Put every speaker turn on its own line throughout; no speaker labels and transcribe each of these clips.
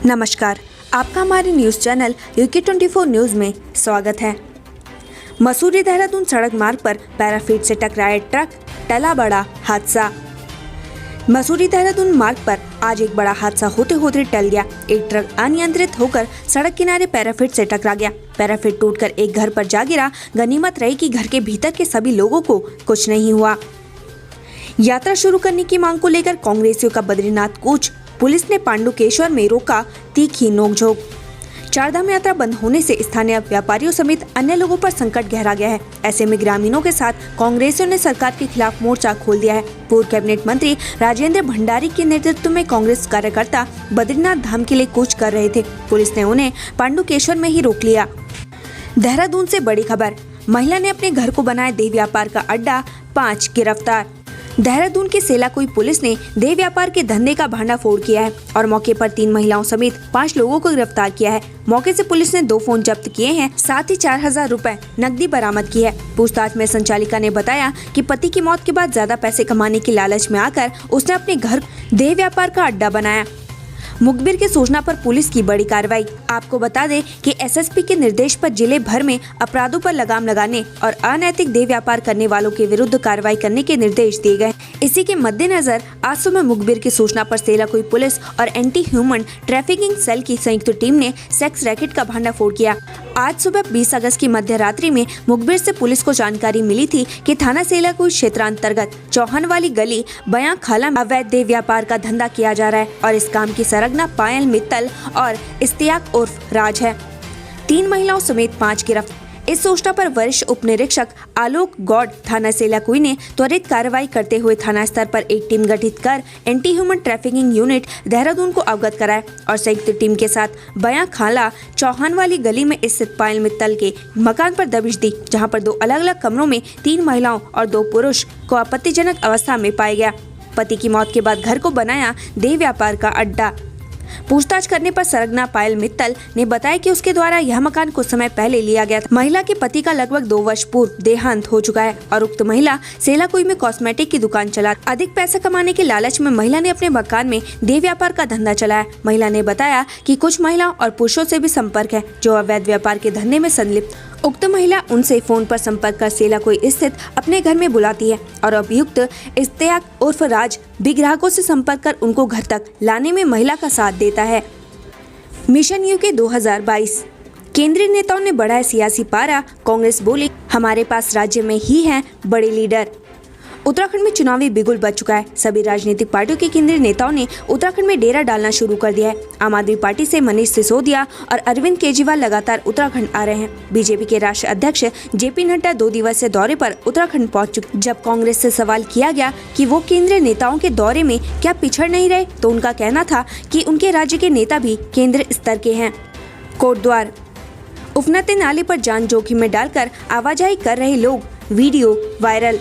नमस्कार, आपका हमारे न्यूज चैनल UK24 न्यूज में स्वागत है। मसूरी देहरादून सड़क मार्ग पर पैराफीट से टकराए ट्रक, टला बड़ा हादसा। मसूरी देहरादून मार्ग पर आज एक बड़ा हादसा होते होते टल गया। एक ट्रक अनियंत्रित होकर सड़क किनारे पैराफीट से टकरा गया। पैराफीट टूटकर एक घर पर जा गिरा। गनीमत रही कि घर के भीतर के सभी लोगों को कुछ नहीं हुआ। यात्रा शुरू करने की मांग को लेकर कांग्रेसियों का बद्रीनाथ कूच, पुलिस ने पांडुकेश्वर में रोका, तीखी नोकझोंक। चारधाम यात्रा बंद होने से स्थानीय व्यापारियों समेत अन्य लोगों पर संकट गहरा गया है। ऐसे में ग्रामीणों के साथ कांग्रेसियों ने सरकार के खिलाफ मोर्चा खोल दिया है। पूर्व कैबिनेट मंत्री राजेंद्र भंडारी के नेतृत्व में कांग्रेस कार्यकर्ता बद्रीनाथ धाम के लिए कूच कर रहे थे। पुलिस ने उन्हें पांडुकेश्वर में ही रोक लिया। देहरादून से बड़ी खबर, महिला ने अपने घर को बनाया देह व्यापार का अड्डा, 5 गिरफ्तार। देहरादून के सेलाकुई पुलिस ने देह व्यापार के धंधे का भांडाफोड़ किया है और मौके पर 3 महिलाओं समेत 5 लोगों को गिरफ्तार किया है। मौके से पुलिस ने 2 फोन जब्त किए हैं, साथ ही 4000 रुपए नकदी बरामद की है। पूछताछ में संचालिका ने बताया कि पति की मौत के बाद ज्यादा पैसे कमाने की लालच में आकर उसने अपने घर देह व्यापार का अड्डा बनाया। मुखबिर की सूचना पर पुलिस की बड़ी कार्रवाई। आपको बता दें कि SSP के निर्देश पर जिले भर में अपराधों पर लगाम लगाने और अनैतिक देह व्यापार करने वालों के विरुद्ध कार्रवाई करने के निर्देश दिए गए। इसी के मद्देनजर आज सुबह मुखबिर की सूचना पर सेलाकुई पुलिस और एंटी ह्यूमन ट्रैफिकिंग सेल की संयुक्त टीम ने सेक्स रैकेट का भांडाफोड़ किया। आज सुबह 20 अगस्त की मध्य रात्रि में मुखबिर से पुलिस को जानकारी मिली थी कि थाना सेलाकुई क्षेत्रांतर्गत चौहान वाली गली बयां खाला में अवैध देह व्यापार का धंधा किया जा रहा है और इस काम की सरगना पायल मित्तल और इस्तियाक उर्फ राज है। 3 महिलाओं समेत 5 गिरफ्तार। इस सूचना पर वरिष्ठ उप निरीक्षक आलोक गौड़ थाना सेलाकुई ने त्वरित कार्रवाई करते हुए थाना स्तर पर एक टीम गठित कर anti human trafficking unit Dehradun को अवगत कराया और संयुक्त टीम के साथ बयां खाला चौहान वाली गली में स्थित पायल मित्तल के मकान पर दबिश दी, जहां पर 2 अलग अलग कमरों में 3 महिलाओं और 2 पुरुष को आपत्तिजनक अवस्था में पाया गया। पति की मौत के बाद घर को बनाया देह व्यापार का अड्डा। पूछताछ करने पर सरगना पायल मित्तल ने बताया कि उसके द्वारा यह मकान कुछ समय पहले लिया गया था। महिला के पति का लगभग 2 वर्ष पूर्व देहांत हो चुका है और उक्त महिला सेलाकुई में कॉस्मेटिक की दुकान चला। अधिक पैसा कमाने के लालच में महिला ने अपने मकान में देह व्यापार का धंधा चलाया। महिला ने बताया कि कुछ महिलाओं और पुरुषों से भी संपर्क है जो अवैध व्यापार के धंधे में संलिप्त। उक्त महिला उनसे फोन पर संपर्क कर सेलाकुई स्थित अपने घर में बुलाती है और अभियुक्त इस्तियाक उर्फ राज भी ग्राहकों से संपर्क कर उनको घर तक लाने में महिला का साथ देता है। मिशन UK 2022, केंद्रीय नेताओं ने बढ़ाया सियासी पारा। कांग्रेस बोली, हमारे पास राज्य में ही हैं बड़े लीडर। उत्तराखंड में चुनावी बिगुल बज चुका है। सभी राजनीतिक पार्टियों के केंद्रीय नेताओं ने उत्तराखंड में डेरा डालना शुरू कर दिया है। आम आदमी पार्टी से मनीष सिसोदिया और अरविंद केजरीवाल लगातार उत्तराखंड आ रहे हैं। बीजेपी के राष्ट्रीय अध्यक्ष JP नड्डा 2 दिवसीय दौरे पर उत्तराखंड पहुंच चुके। जब कांग्रेस से सवाल किया गया कि वो केंद्रीय नेताओं के दौरे में क्या पिछड़ नहीं रहे, तो उनका कहना था कि उनके राज्य के नेता भी केंद्र स्तर के हैं। कोटद्वार, उफनते नाले पर जान जोखिम में डालकर आवाजाही कर रहे लोग, वीडियो वायरल।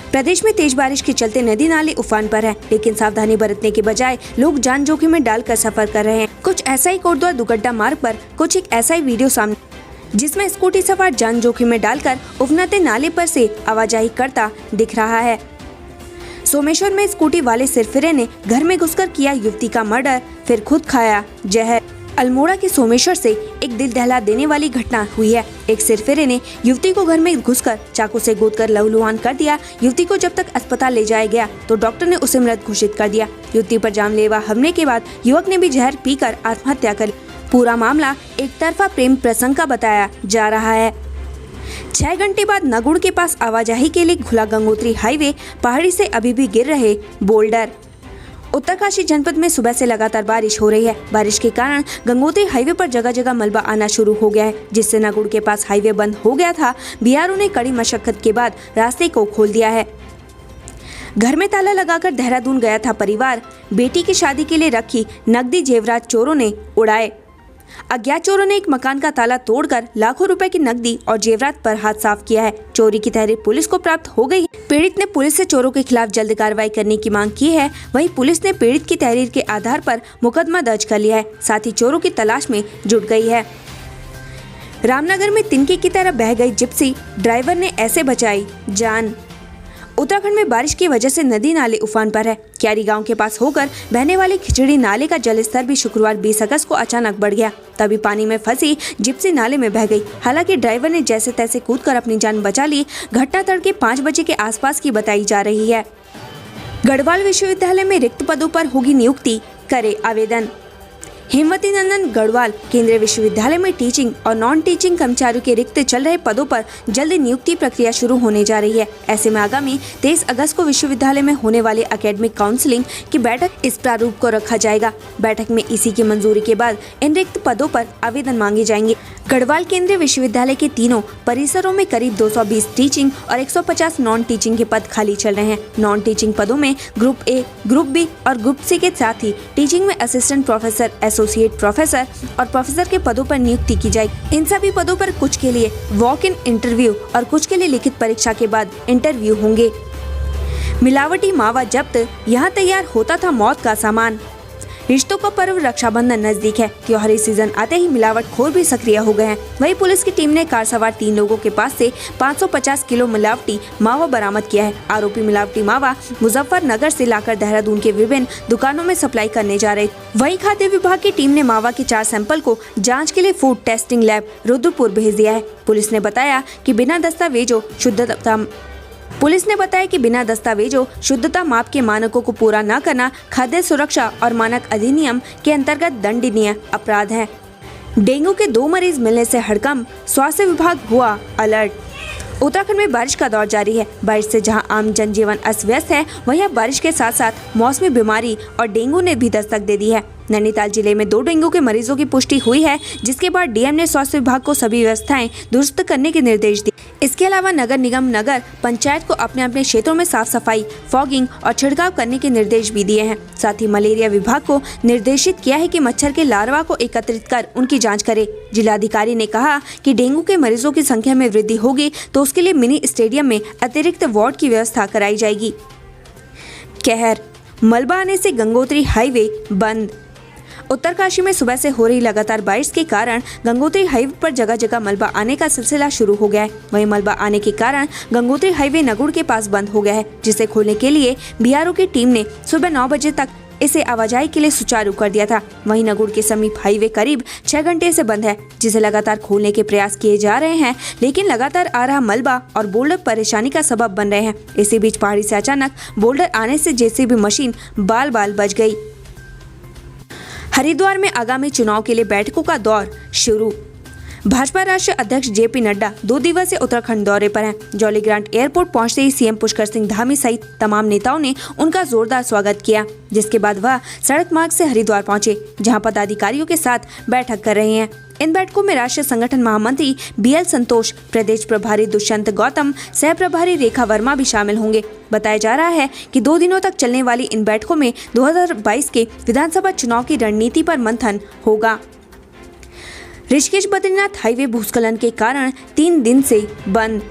प्रदेश में तेज बारिश के चलते नदी नाले उफान पर है, लेकिन सावधानी बरतने के बजाय लोग जान जोखिम में डालकर सफर कर रहे हैं। कुछ ऐसा ही कोटद्वार दुगड्डा मार्ग पर कुछ एक ऐसा ही वीडियो सामने, जिसमें स्कूटी सवार जान जोखिम में डालकर उफनते नाले पर से आवाजाही करता दिख रहा है। सोमेश्वर में स्कूटी वाले सिरफिरे ने घर में घुसकर किया युवती का मर्डर, फिर खुद खाया जहर। अल्मोड़ा के सोमेश्वर से एक दिल दहला देने वाली घटना हुई है। एक सिरफिरे ने युवती को घर में घुसकर चाकू से गोदकर लहूलुहान कर दिया। युवती को जब तक अस्पताल ले जाया गया तो डॉक्टर ने उसे मृत घोषित कर दिया। युवती पर जानलेवा हमले के बाद युवक ने भी जहर पीकर आत्महत्या कर ली। पूरा मामला एक तरफा प्रेम प्रसंग का बताया जा रहा है। 6 घंटे बाद नगुड़ के पास आवाजाही के लिए खुला गंगोत्री हाईवे, पहाड़ी से अभी भी गिर रहे बोल्डर। उत्तरकाशी जनपद में सुबह से लगातार बारिश हो रही है। बारिश के कारण गंगोत्री हाईवे पर जगह जगह मलबा आना शुरू हो गया है, जिससे नगुड़ के पास हाईवे बंद हो गया था। BRO ने कड़ी मशक्कत के बाद रास्ते को खोल दिया है। घर में ताला लगाकर देहरादून गया था परिवार, बेटी की शादी के लिए रखी नकदी जेवरात चोरों ने उड़ाए। अज्ञात चोरों ने एक मकान का ताला तोड़कर लाखों रुपए की नकदी और जेवरात पर हाथ साफ किया है। चोरी की तहरीर पुलिस को प्राप्त हो गई। पीड़ित ने पुलिस से चोरों के खिलाफ जल्द कार्रवाई करने की मांग की है। वहीं पुलिस ने पीड़ित की तहरीर के आधार पर मुकदमा दर्ज कर लिया है, साथ ही चोरों की तलाश में जुट गई है। रामनगर में तिनके की तरह बह गई जिप्सी, ड्राइवर ने ऐसे बचाई जान। उत्तराखंड में बारिश की वजह से नदी नाले उफान पर है। क्यारी गांव के पास होकर बहने वाले खिचड़ी नाले का जलस्तर भी शुक्रवार 20 अगस्त को अचानक बढ़ गया। तभी पानी में फंसी जिप्सी नाले में बह गई। हालांकि ड्राइवर ने जैसे तैसे कूदकर अपनी जान बचा ली। घटना तड़के 5 बजे के आसपास की बताई जा रही है। गढ़वाल विश्वविद्यालय में रिक्त पदों पर होगी नियुक्ति, करे आवेदन। हेमवती नंदन गढ़वाल केंद्रीय विश्वविद्यालय में टीचिंग और नॉन टीचिंग कर्मचारियों के रिक्त चल रहे पदों पर जल्द नियुक्ति प्रक्रिया शुरू होने जा रही है। ऐसे में आगामी 23 अगस्त को विश्वविद्यालय में होने वाली एकेडमिक काउंसलिंग की बैठक इस प्रारूप को रखा जाएगा। बैठक में इसी की मंजूरी के बाद इन रिक्त पदों पर आवेदन मांगे जाएंगे। गढ़वाल केंद्रीय विश्वविद्यालय के तीनों परिसरों में करीब 220 टीचिंग और 150 नॉन टीचिंग के पद खाली चल रहे हैं। नॉन टीचिंग पदों में ग्रुप ए, ग्रुप बी और ग्रुप सी के साथ ही टीचिंग में असिस्टेंट प्रोफेसर, एसोसिएट प्रोफेसर और प्रोफेसर के पदों पर नियुक्ति की जाएगी। इन सभी पदों पर कुछ के लिए वॉक इन इंटरव्यू और कुछ के लिए लिखित परीक्षा के बाद इंटरव्यू होंगे। मिलावटी मावा जब्त, यहाँ तैयार होता था मौत का सामान। रिश्तों का पर्व रक्षाबंधन नजदीक है। त्योहारी सीजन आते ही मिलावटखोर भी सक्रिय हो गए हैं। वहीं पुलिस की टीम ने कार सवार 3 लोगों के पास से 550 किलो मिलावटी मावा बरामद किया है। आरोपी मिलावटी मावा मुजफ्फरनगर से लाकर देहरादून के विभिन्न दुकानों में सप्लाई करने जा रहे। वहीं खाद्य विभाग की टीम ने मावा के 4 सैंपल को जाँच के लिए फूड टेस्टिंग लैब रुद्रपुर भेज दिया है। पुलिस ने बताया कि बिना दस्तावेजों शुद्धता माप के मानकों को पूरा न करना खाद्य सुरक्षा और मानक अधिनियम के अंतर्गत दंडनीय अपराध है। डेंगू के 2 मरीज मिलने से हड़कंप, स्वास्थ्य विभाग हुआ अलर्ट। उत्तराखंड में बारिश का दौर जारी है। बारिश से जहां आम जनजीवन अस्त व्यस्त है, वहीं अब बारिश के साथ साथ मौसमी बीमारी और डेंगू ने भी दस्तक दे दी है। नैनीताल जिले में 2 डेंगू के मरीजों की पुष्टि हुई है, जिसके बाद डीएम ने स्वास्थ्य विभाग को सभी व्यवस्थाएं दुरुस्त करने के निर्देश दिए। इसके अलावा नगर निगम, नगर पंचायत को अपने अपने क्षेत्रों में साफ सफाई, फॉगिंग और छिड़काव करने के निर्देश भी दिए हैं। साथ ही मलेरिया विभाग को निर्देशित किया है कि मच्छर के लार्वा को एकत्रित कर उनकी जाँच करे। जिलाधिकारी ने कहा कि डेंगू के मरीजों की संख्या में वृद्धि होगी तो उसके लिए मिनी स्टेडियम में अतिरिक्त वार्ड की व्यवस्था कराई जाएगी। कहर, मलबा आने से गंगोत्री हाईवे बंद। उत्तरकाशी में सुबह से हो रही लगातार बारिश के कारण गंगोत्री हाईवे पर जगह जगह मलबा आने का सिलसिला शुरू हो गया है। वहीं मलबा आने के कारण गंगोत्री हाईवे नगुड़ के पास बंद हो गया है, जिसे खोलने के लिए बीआरओ की टीम ने सुबह 9 बजे तक इसे आवाजाही के लिए सुचारू कर दिया था। वहीं नगुड़ के समीप हाईवे करीब 6 घंटे से बंद है, जिसे लगातार खोलने के प्रयास किए जा रहे हैं, लेकिन लगातार आ रहा मलबा और बोल्डर परेशानी का सबब बन रहे हैं। इसी बीच पहाड़ी से अचानक बोल्डर आने से जेसीबी मशीन बाल बाल बच गई। हरिद्वार में आगामी चुनाव के लिए बैठकों का दौर शुरू। भाजपा राष्ट्रीय अध्यक्ष जेपी नड्डा 2 दिवसीय उत्तराखंड दौरे पर हैं। जॉलीग्रांट एयरपोर्ट पहुंचते ही सीएम पुष्कर सिंह धामी सहित तमाम नेताओं ने उनका जोरदार स्वागत किया, जिसके बाद वह सड़क मार्ग से हरिद्वार पहुंचे, जहां पदाधिकारियों के साथ बैठक कर रहे हैं। इन बैठकों में राष्ट्रीय संगठन महामंत्री बीएल संतोष, प्रदेश प्रभारी दुष्यंत गौतम, सह प्रभारी रेखा वर्मा भी शामिल होंगे। बताया जा रहा है कि 2 दिनों तक चलने वाली इन बैठकों में 2022 के विधानसभा चुनाव की रणनीति पर मंथन होगा। ऋषिकेश बद्रीनाथ हाईवे भूस्खलन के कारण 3 दिन से बंद।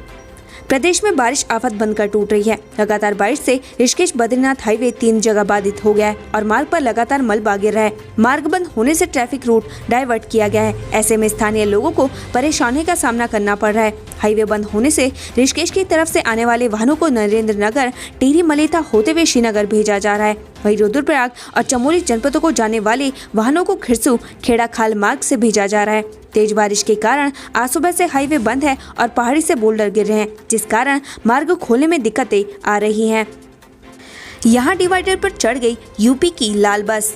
प्रदेश में बारिश आफत बनकर टूट रही है। लगातार बारिश से ऋषिकेश बद्रीनाथ हाईवे 3 जगह बाधित हो गया है और मार्ग पर लगातार मलबा गिर रहा है। मार्ग बंद होने से ट्रैफिक रूट डाइवर्ट किया गया है। ऐसे में स्थानीय लोगों को परेशानी का सामना करना पड़ रहा है। हाईवे बंद होने से ऋषिकेश की तरफ से आने वाले वाहनों को नरेंद्र नगर, टिहरी मलेथा होते हुए श्रीनगर भेजा जा रहा है। वहीं रुद्रप्रयाग और चमोली जनपदों को जाने वाले वाहनों को खिरसू खेड़ा खाल मार्ग से भेजा जा रहा है। तेज बारिश के कारण आज सुबह से हाईवे बंद है और पहाड़ी से बोल्डर गिर रहे हैं, जिस कारण मार्ग खोलने में दिक्कतें आ रही हैं। यहां डिवाइडर पर चढ़ गई यूपी की लाल बस।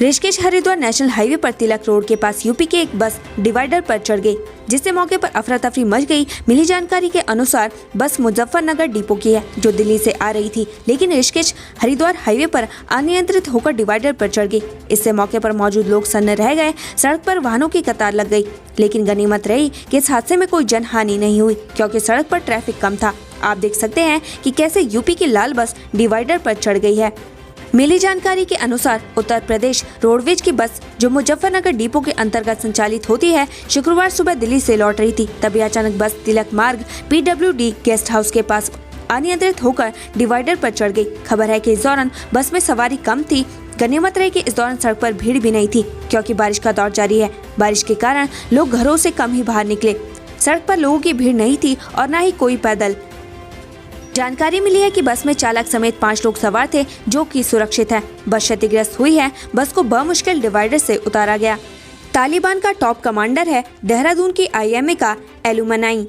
ऋषिकेश हरिद्वार नेशनल हाईवे पर तिलक रोड के पास यूपी की एक बस डिवाइडर पर चढ़ गई, जिससे मौके पर अफरा तफरी मच गई। मिली जानकारी के अनुसार बस मुजफ्फरनगर डिपो की है, जो दिल्ली से आ रही थी, लेकिन ऋषिकेश हरिद्वार हाईवे पर अनियंत्रित होकर डिवाइडर पर चढ़ गई। इससे मौके पर मौजूद लोग सन्न रह गए। सड़क पर वाहनों की कतार लग गई, लेकिन गनीमत रही कि इस हादसे में कोई जनहानि नहीं हुई, क्योंकि सड़क पर ट्रैफिक कम था। आप देख सकते हैं कि कैसे यूपी की लाल बस डिवाइडर पर चढ़ गई है। मिली जानकारी के अनुसार उत्तर प्रदेश रोडवेज की बस जो मुजफ्फरनगर डिपो के अंतर्गत संचालित होती है, शुक्रवार सुबह दिल्ली से लौट रही थी। तभी अचानक बस तिलक मार्ग PWD गेस्ट हाउस के पास अनियंत्रित होकर डिवाइडर पर चढ़ गई। खबर है कि इस दौरान बस में सवारी कम थी। गनीमत रही कि इस दौरान सड़क पर भीड़ भी नहीं थी, क्योंकि बारिश का दौर जारी है। बारिश के कारण लोग घरों से कम ही बाहर निकले। सड़क पर लोगों की भीड़ नहीं थी और न ही कोई पैदल। जानकारी मिली है कि बस में चालक समेत 5 लोग सवार थे, जो कि सुरक्षित हैं। बस क्षतिग्रस्त हुई है। बस को बमुश्किल डिवाइडर से उतारा गया। तालिबान का टॉप कमांडर है देहरादून की IMA का एलुमनाई।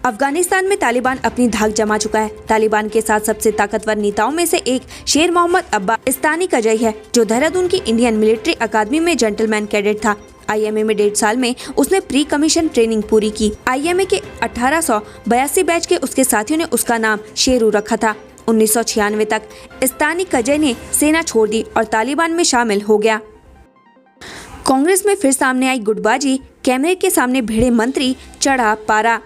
अफगानिस्तान में तालिबान अपनी धाक जमा चुका है। तालिबान के साथ सबसे ताकतवर नेताओं में से एक शेर मोहम्मद अब्बासिस्तानी कजई है, जो देहरादून की इंडियन मिलिट्री अकादमी में जेंटलमैन कैडेट था। IMA में 1.5 साल में उसने प्री कमीशन ट्रेनिंग पूरी की। IMA के 1882 बैच के उसके साथियों ने उसका नाम शेरू रखा था। 1996 तक इस्तानी कजई ने सेना छोड़ दी और तालिबान में शामिल हो गया। कांग्रेस में फिर सामने आई गुटबाजी। कैमरे के सामने भिड़े मंत्री, चढ़ा पारा।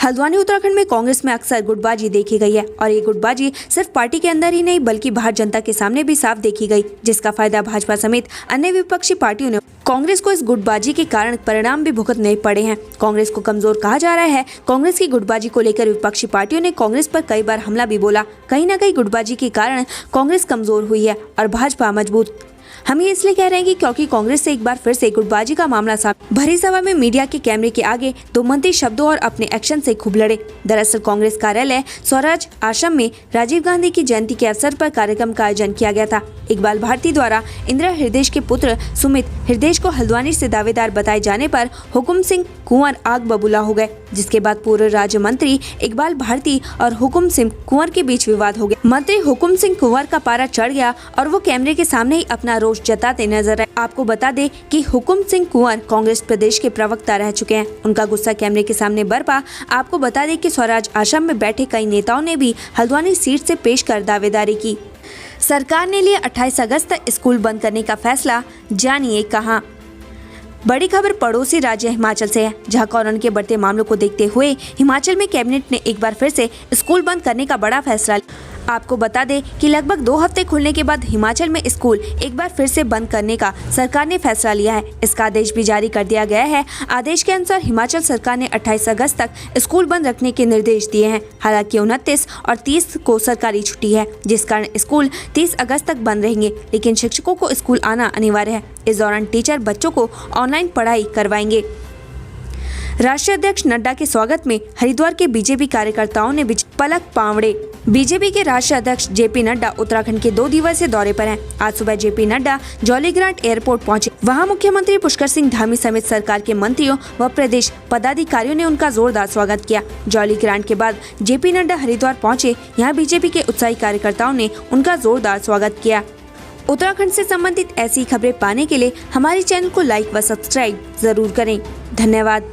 हल्द्वानी उत्तराखंड में कांग्रेस में अक्सर गुटबाजी देखी गई है और ये गुटबाजी सिर्फ पार्टी के अंदर ही नहीं बल्कि बाहर जनता के सामने भी साफ देखी गई, जिसका फायदा भाजपा समेत अन्य विपक्षी पार्टियों ने कांग्रेस को इस गुटबाजी के कारण परिणाम भी भुगतने पड़े हैं। कांग्रेस को कमजोर कहा जा रहा है। कांग्रेस की गुटबाजी को लेकर विपक्षी पार्टियों ने कांग्रेस पर कई बार हमला भी बोला। कहीं न कहीं गुटबाजी के कारण कांग्रेस कमजोर हुई है और भाजपा मजबूत। हम ये इसलिए कह रहे हैं कि क्योंकि कांग्रेस से एक बार फिर से गुटबाजी का मामला सामने। भरी सभा में मीडिया के कैमरे के आगे 2 मंत्री शब्दों और अपने एक्शन से खूब लड़े। दरअसल कांग्रेस कार्यालय स्वराज आश्रम में राजीव गांधी की जयंती के अवसर पर कार्यक्रम का आयोजन किया गया था। इकबाल भारती द्वारा इंदिरा हृदय के पुत्र सुमित हृदय को हल्द्वानी से दावेदार बताए जाने पर हुकुम सिंह कुंवर आग बबूला हो गए, जिसके बाद पूर्व राज्य मंत्री इकबाल भारती और हुकुम सिंह कुंवर के बीच विवाद हो गया। मंत्री हुकुम सिंह कुंवर का पारा चढ़ गया और वो कैमरे के सामने ही अपना रोष जताते नजर आए। आपको बता दें कि हुकुम सिंह कुंवर कांग्रेस प्रदेश के प्रवक्ता रह चुके हैं। उनका गुस्सा कैमरे के सामने बरपा। आपको बता दें कि स्वराज आश्रम में बैठे कई नेताओं ने भी हल्द्वानी सीट से पेश कर दावेदारी की। सरकार ने लिया 28 अगस्त तक स्कूल बंद करने का फैसला, जानिए कहां। बड़ी खबर पड़ोसी राज्य हिमाचल से है, जहां कोरोना के बढ़ते मामलों को देखते हुए हिमाचल में कैबिनेट ने एक बार फिर से स्कूल बंद करने का बड़ा फैसला लिया। आपको बता दें कि लगभग 2 हफ्ते खुलने के बाद हिमाचल में स्कूल एक बार फिर से बंद करने का सरकार ने फैसला लिया है। इसका आदेश भी जारी कर दिया गया है। आदेश के अनुसार हिमाचल सरकार ने 28 अगस्त तक स्कूल बंद रखने के निर्देश दिए हैं। हालांकि 29 और 30 को सरकारी छुट्टी है, जिस कारण स्कूल 30 अगस्त तक बंद रहेंगे, लेकिन शिक्षकों को स्कूल आना अनिवार्य है। इस दौरान टीचर बच्चों को ऑनलाइन पढ़ाई करवाएंगे। राष्ट्रीय अध्यक्ष नड्डा के स्वागत में हरिद्वार के बीजेपी कार्यकर्ताओं ने पलक पावड़े। बीजेपी के राष्ट्रीय अध्यक्ष JP नड्डा उत्तराखंड के 2 दिवसीय दौरे पर हैं। आज सुबह JP नड्डा जॉलीग्रांट एयरपोर्ट पहुंचे। वहां मुख्यमंत्री पुष्कर सिंह धामी समेत सरकार के मंत्रियों व प्रदेश पदाधिकारियों ने उनका जोरदार स्वागत किया। जॉलीग्रांट के बाद JP नड्डा हरिद्वार पहुंचे। यहाँ बीजेपी के उत्साही कार्यकर्ताओं ने उनका जोरदार स्वागत किया। उत्तराखंड से संबंधित ऐसी खबरें पाने के लिए हमारे चैनल को लाइक व सब्सक्राइब जरूर करें। धन्यवाद।